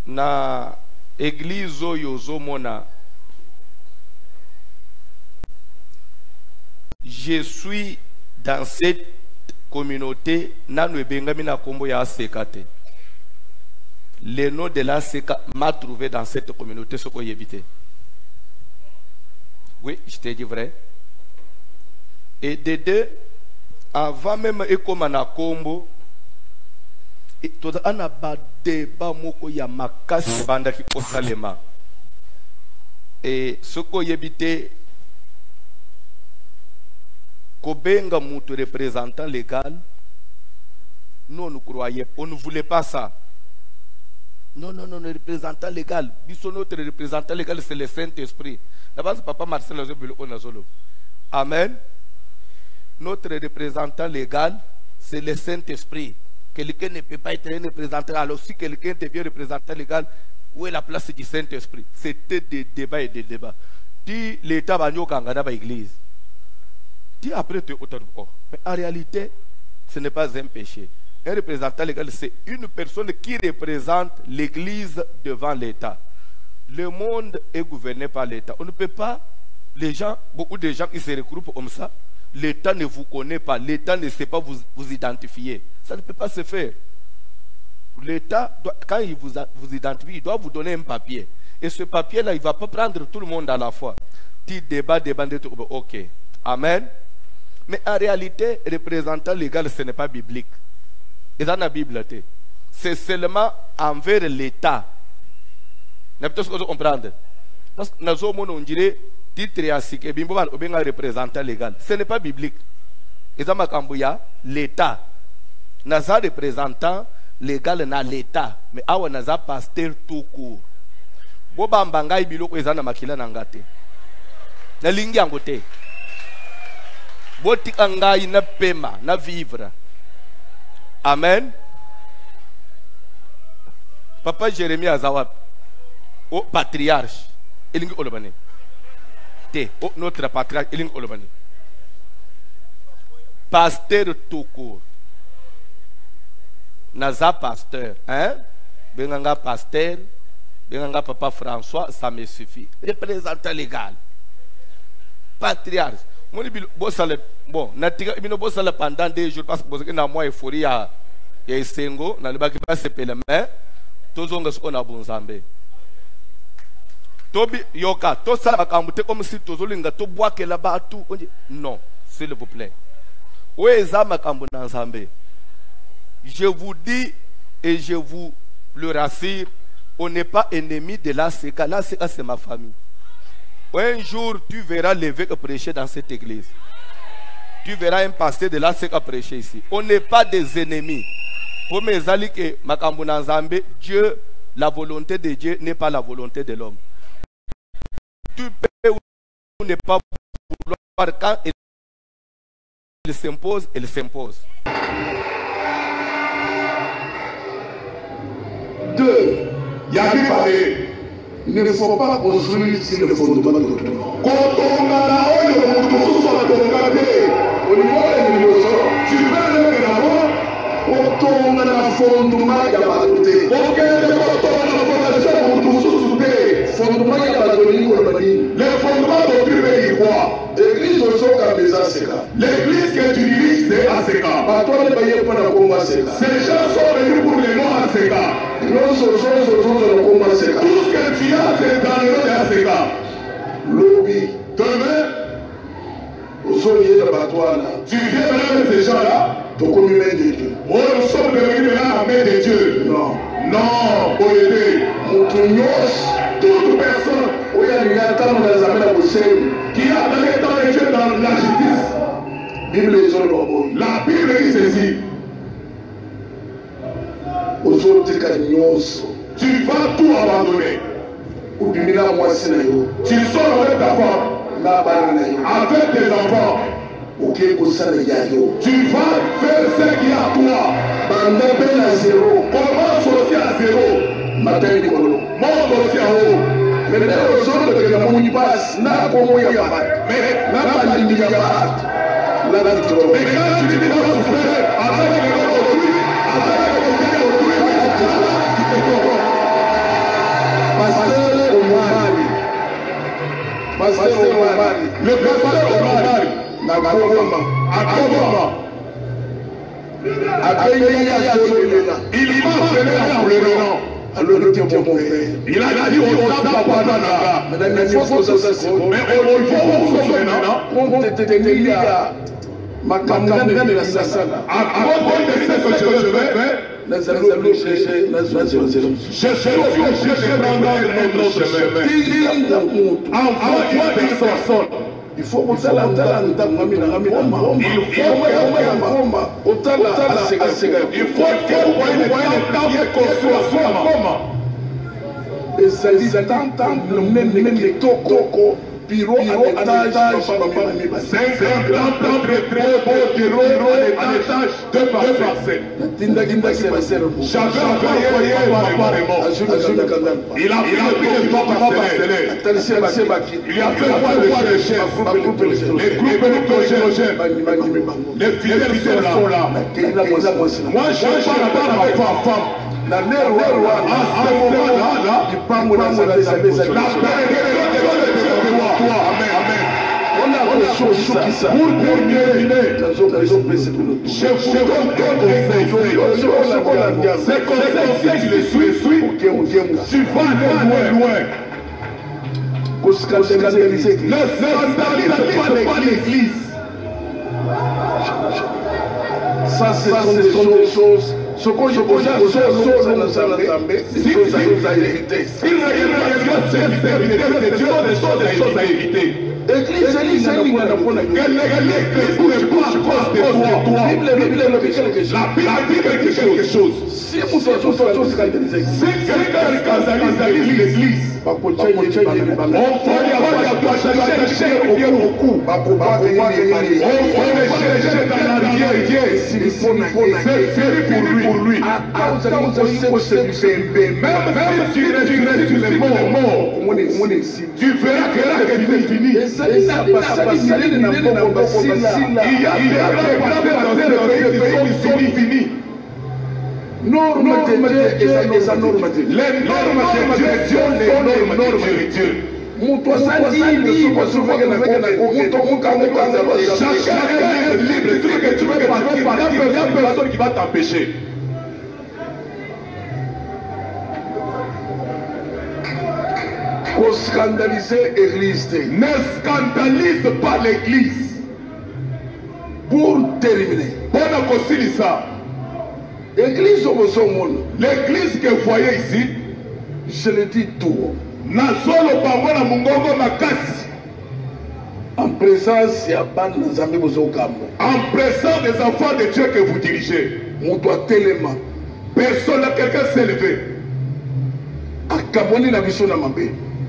na église oyo ozomona je suis dans cette communauté nanu ebengami na kombo ya ACK te. Le nom de l'ACK m'a trouvé dans cette communauté, ce qu'on y évité. Oui, je t'ai dit vrai. Et de deux, avant même ekomana kombo, on a ba débat moko ya makasi banda ki kosalema. Et ce qu'on y évité, kobenga mutu représentant légal, nous on ne croyait, on ne voulait pas ça. Non, non, non, le représentant légal. Notre représentant légal, c'est le Saint-Esprit. D'abord, papa Marcel Onazolo. Amen. Notre représentant légal, c'est le Saint-Esprit. Quelqu'un ne peut pas être un représentant. Alors, si quelqu'un devient représentant légal, où est la place du Saint-Esprit? C'était des débats et des débats. Dis l'État va nous gagner l'église. Dis après, tu es auteur. Mais en réalité, ce n'est pas un péché. Un représentant légal, c'est une personne qui représente l'église devant l'État. Le monde est gouverné par l'État. On ne peut pas, les gens, beaucoup de gens qui se regroupent comme ça, l'État ne vous connaît pas, l'État ne sait pas vous identifier. Ça ne peut pas se faire. L'État, quand il vous identifie, il doit vous donner un papier. Et ce papier-là, il ne va pas prendre tout le monde à la fois. Petit débat, ok. Amen. Mais en réalité, représentant légal, ce n'est pas biblique. Et dans la Bible, c'est seulement envers l'État. Vous pouvez comprendre. Parce que nous avons dit titre et asike, un représentant légal. Ce n'est pas biblique. Et dans l'État. Nous avons un représentant légal dans l'État. Mais nous avons un pasteur tout court. Si vous avez un biloko ezana makila nangate. Na lingi angote. Boti angai na pema, na vivre. Amen. Papa Jérémie Azawad, au patriarche, Elingi Olobani. Notre patriarche, Elingi Olobani. Pasteur tout court. Naza pasteur, hein? Benganga pasteur, Benganga Papa François, ça me suffit. Représentant légal. Patriarche. Bon, pendant 2 jours parce que na moi euphorie ya esengo na libaki ba sepele mais tozonga siko na bunzambe tobi yoka to sala makamute comme si tozolinga to bwakela batu non s'il vous plaît oeza makambo na nzambe. Je vous dis et je vous le rassure, on n'est pas ennemi de l'ACK. L'ACK c'est ma famille. Un jour, tu verras l'évêque prêcher dans cette église. Tu verras un pasteur de l'ACK prêcher ici. On n'est pas des ennemis. Pour mes amis que Makambuna Nzambe, Dieu, la volonté de Dieu n'est pas la volonté de l'homme. Tu peux ou ne pas vouloir quand il s'impose, il s'impose. 2. Il y a qui parler. Il ne faut pas construire sur le fondement de l'autre. Quand on a la haine, on trouve sur la tongate. Au niveau de l'émotion, tu veux le d'abord. Quand on a la fondement, il y a pas de côté. Ok, quand on a la fondation, on trouve sur le fondement, il y a pas de côté. Les fondements de Dieu, quoi? L'église aussi, c'est ACK. L'église que tu diriges, c'est ACK. Pas toi, ne payez pas la combat ACK. Ces gens sont venus pour les noms ACK. Nous sommes dans le combat ACK. Tout ce que tu as, c'est dans le nom de ACK. Lobby. Demain, nous sommes liés de Batouana. Tu viens maintenant de ces gens-là pour qu'on humain de Dieu. Oh, nous sommes devenus maintenant la main de Dieu. Non. Non, pour aider. Toute personne où il y a une attente dans les amènes à Bruxelles qui a dans les temps de Dieu dans la justice. Bible est sur le bon. La Bible dit ceci. Tu vas tout abandonner. Tu sors avec ta femme, avec tes enfants. Tu vas faire ce qui est à toi. Commence aussi à zéro. Monte aussi à haut. Mais les autres de la Mounipas n'a pas moyen. Mais n'a pas de milliard. Mais quand tu dis dans souffrir, avec les autres, avec les autres, le pasteur Omar Nakoma il m'a appelé en pleurant. Alors le Dieu mon père, il a dit au papa Nanga, mais il faut que ça se mais il faut maintenant pour te tenir ma campagne de la sala. Avant de ce que je vais faire, nous allons chercher, je suis obligé de prendre notre chemin. Envoie une personne. Il faut que ça il faut que vous voyez le même bureau à l'étage, 50 ans de très beau bureau à l'étage, 2 parcelles. J'avais envoyé apparemment. Il a pris le temps parcellaire. Il a fait voir le chef, les groupes électrogènes, les fidèles sont là. Moi, je parle avec ma femme. À ce moment-là, il parle de la on a reçu ça pour terminer. Je vous donne c'est conseil que je suis. Tu vas aller loin. Ne scandalise pas l'église. Ça, ce sont des choses. Ce que je pose à si vous avez hérité. Si vous avez hérité, des choses à éviter. L'église, c'est l'église pour toi. La Bible dit quelque chose. Si vous scandalisez l'église, on va y avoir chercher au cou. On va les chercher dans l'arrière. C'est pour lui. Même si tu restes sur les morts, tu verras que c'est fini. Il y a des qui sont finis. Normes de Dieu et sa norme de Dieu. Les normes de Dieu sont les normes de Dieu. Chacun est libre. Ce que tu veux partir, il n'y a personne qui va t'empêcher. Scandaliser l'église. Ne scandalise pas l'église. Pour terminer, l'église que vous voyez ici, je le dis tout. En présence des enfants de Dieu que vous dirigez, personne, quelqu'un s'est levé.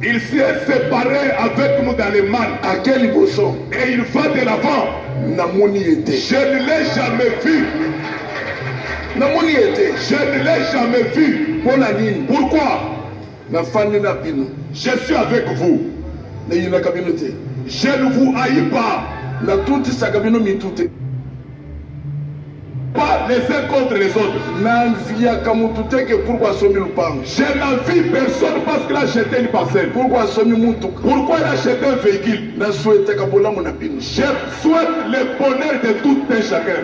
Il s'est séparé avec nous dans les mannes. Et il va de l'avant. Je ne l'ai jamais vu. Je ne l'ai jamais vu. Pourquoi? Je suis avec vous. Je ne vous haïs pas. Pas les uns contre les autres. Je n'envie personne parce qu'il a acheté une parcelle. Pourquoi il a acheté un véhicule? Je souhaite le bonheur de tout un chacun.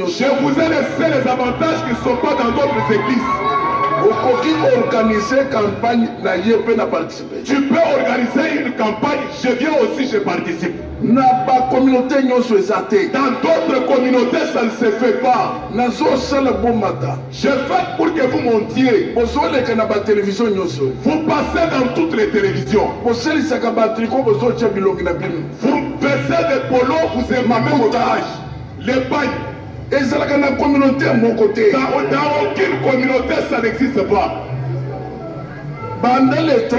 Je vous ai laissé les avantages qui ne sont pas dans d'autres églises. Tu peux organiser une campagne, je viens aussi, je participe. Dans d'autres communautés, ça ne se fait pas. Je fais pour que vous montiez. Vous passez dans toutes les télévisions. Vous faisiez des polos, vous aimez votre âge. Les bagnes. Dans aucune communauté, ça n'existe pas. Pendant les 30,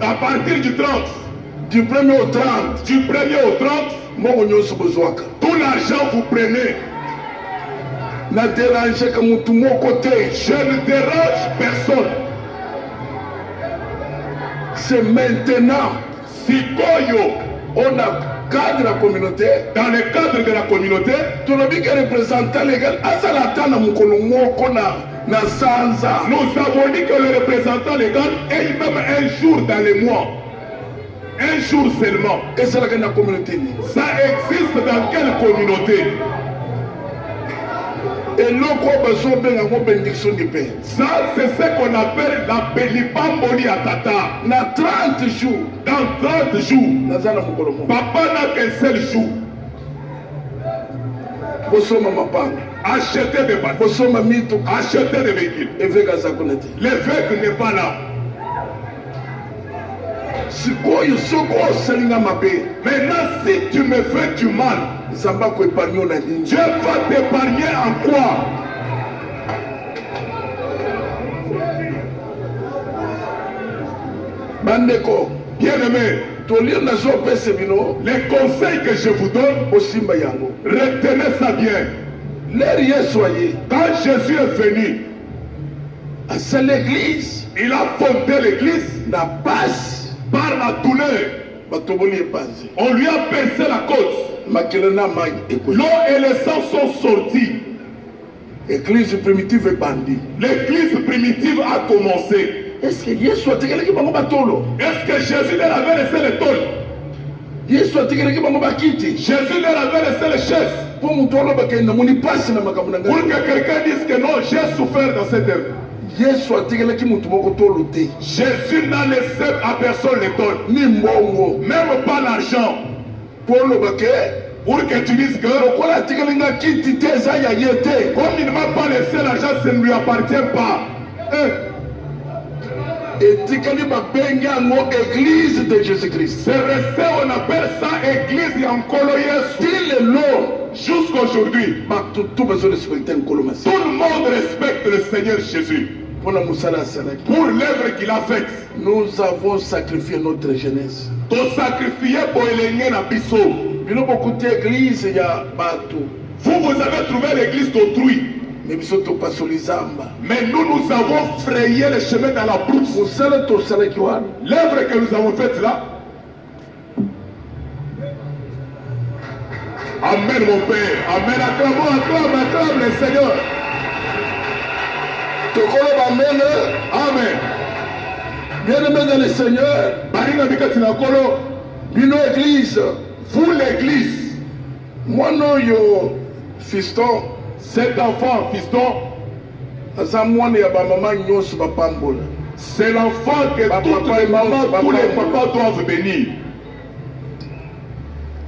à partir du 30, du 1er au 30, tout l'argent vous prenez. Je ne dérange personne. C'est maintenant. Si on a cadre de la communauté, dans le cadre de la communauté, tu n'as vu que représentant légal, na sanza. Nous avons dit que le représentant légal est même un jour dans le mois. Un jour seulement. Et c'est là que la communauté. Ça existe dans quelle communauté? Et l'eau bénédiction du Père. Ça, c'est ce qu'on appelle la Belibamboli Atata. Na 30 jours. Dans 30 jours. Papa n'a qu'un seul jour. Acheter des bâtiments. Acheter des véhicules. L'évêque n'est pas là. Maintenant, si tu me fais du mal, Dieu va t'épargner en quoi? Bien-aimé, les conseils que je vous donne, retenez ça bien. Quand Jésus est venu, c'est l'église. Il a fondé l'église. La passe par la douleur. On lui a percé la côte. L'eau et le sang sont sortis. L'église primitive est bandie. L'église primitive a commencé. Est-ce que Jésus a tiré le batolo? Est-ce que Jésus leur avait laissé le tôle? Jésus a tiré le bakiti. Jésus leur avait laissé les chaises. Pour que quelqu'un dise que non, j'ai souffert dans cette œuvre. Jésus n'a laissé à personne le tôle. Même pas l'argent. Pour que tu dises que comme il ne m'a pas laissé l'argent, ça ne lui appartient pas. Église de Jésus-Christ. C'est resté, on appelle ça église en Coloyes. Jusqu'aujourd'hui, tout le monde respecte le Seigneur Jésus pour l'œuvre qu'il a faite. Nous avons sacrifié notre jeunesse. Tu sacrifié pour éleigner la bisso. Vous avez trouvé l'église d'autrui. Mais nous avons frayé le chemin dans la brousse. L'œuvre que nous avons faite là. Amen mon Père. Amen. Acclame le Seigneur. Amen. Bien-aimé dans le Seigneur, église, vous l'église, moi non yo fiston, cet enfant fiston, c'est l'enfant que toutes les mamans, tous les papas doivent bénir.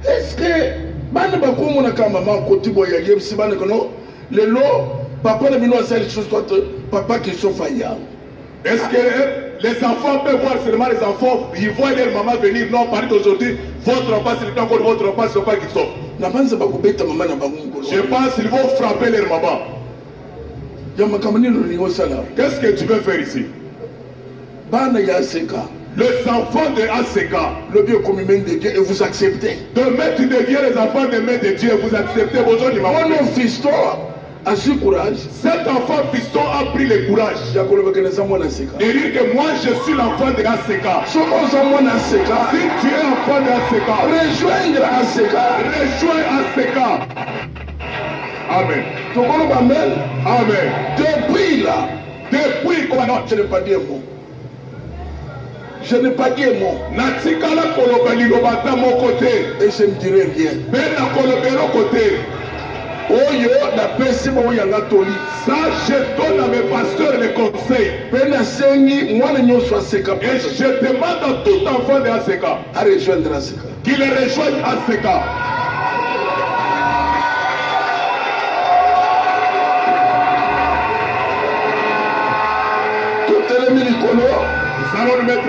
Est-ce que le lot, papa ne papa qui sont faillants. Est-ce que les enfants peuvent voir seulement les enfants, ils voient leur maman venir? Non, par d'aujourd'hui, votre papa, c'est encore votre papa, c'est pas qui sort. Je pense qu'ils vont frapper leur maman. Qu'est-ce que tu veux faire ici? Les enfants de ACK, le bien commun de Dieu, et vous acceptez. Demain, tu deviens les enfants de main de Dieu, et vous acceptez vos autres. Mon fiston a su courage. Cet enfant fiston a pris le courage de dire que moi je suis l'enfant de ACK. Si tu es enfant de ACK, rejoindre ACK. Rejoins ACK. Amen. Amen. Depuis là, je n'ai pas dit un mot. Je n'ai pas dit un mot. Et je ne dirai rien. Ça, je donne à mes pasteurs les conseils. Et je demande à tout enfant de ACK qu'il rejoigne ACK. Tout est le nous allons le mettre